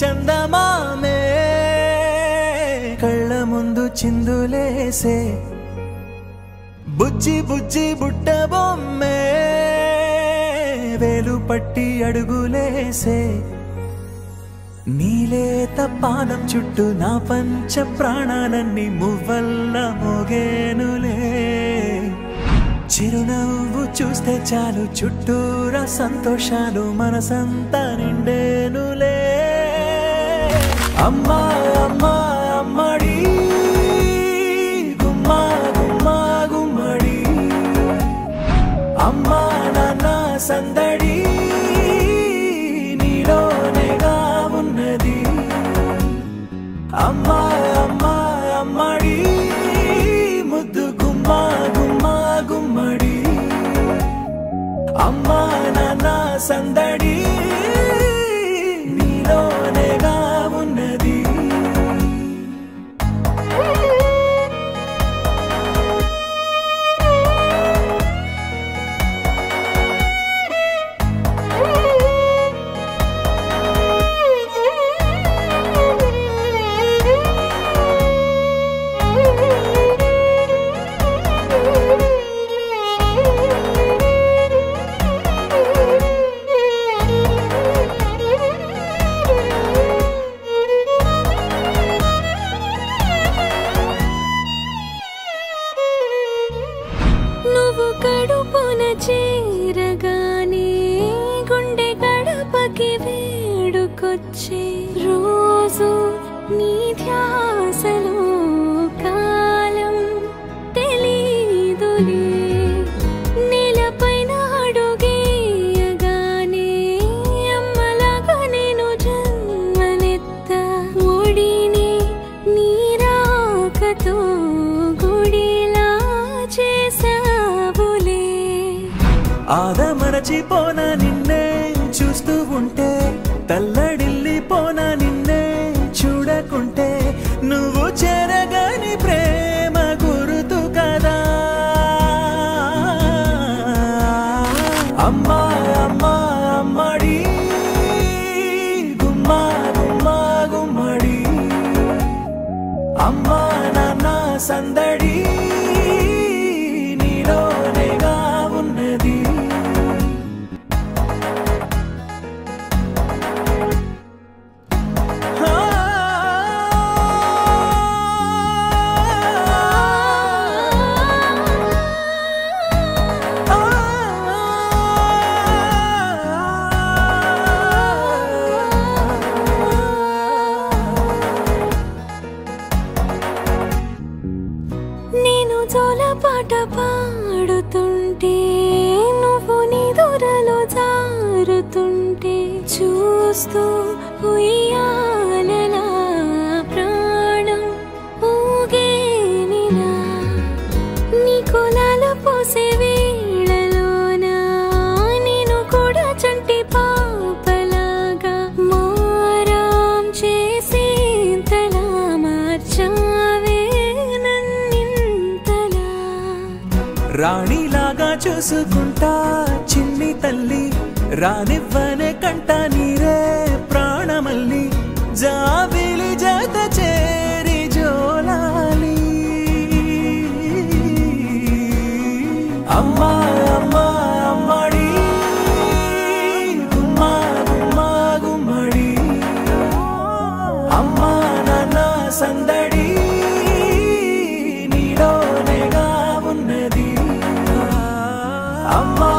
చందమామే కళ్ళ ముందు చిందులేసే బుజ్జి బుజ్జి బుట్ట బొమ్మే వేలు పట్టి అడుగులేసే నీలేత పానం చుట్టూ నా పంచ ప్రాణాలన్నీ మువ్వల్ల మోగేనులే చిరునవ్వు చూస్తే చాలు చుట్టూరా సంతోషాలు మనసంతా నిండేనులే అమ్మా అమ్మా అమ్మడి గుమ్మా గుమ్మా గుమ్మడి అమ్మా నాన్న సందడి నీలోనేగా ఉన్నది అమ్మా అమ్మా అమ్మడి ముద్దు గుమ్మా గుమ్మా గుమ్మడి అమ్మా నాన్న సందడి నీలోనేగా ఉన్నది చేరగానే గుండె గడపకి వేడుకొచ్చే రోజు నీ ధ్యాసలో కాలం తెలీదులే నేలపైన అడుగేయగానే అమ్మలాగా నేను జన్మనెత్త ఒడిని నీ రాకతో గుడిలా చేసావులే ఆదమరచిపోనా నిన్నే చూస్తూ ఉంటే తల్లడిల్లిపోనా నిన్నే చూడకుంటే నువ్వు చెరగని ప్రేమ గురుతు కదా అమ్మా అమ్మా అమ్మడి గుమ్మా గుమ్మా గుమ్మడి అమ్మా నాన్న సందడి నీలోనేగా ఉన్నది నేను జోలపాట పాడుతుంటే నువ్వు నీ దూరలో జారుతుంటే చూస్తూ ఉయ్యాలలా ప్రాణం ఊగేనినా నీ కులాల పోసే వేళలోనా నేను కూడా చంటి పాపలాగా మారాం చేసేంతలా మార్చావే రాణిలాగా చూసుకుంటా చిన్ని తల్లి రానివ్వనే కంట నీరే ప్రాణమల్లి జాబిలి జత చేరి జోలాలి అమ్మా అమ్మా అమ్మడి గుమ్మా గుమ్మా గుమ్మడి అమ్మా నాన్న సందడి నీలోనేగా ఉన్నది అమ్మా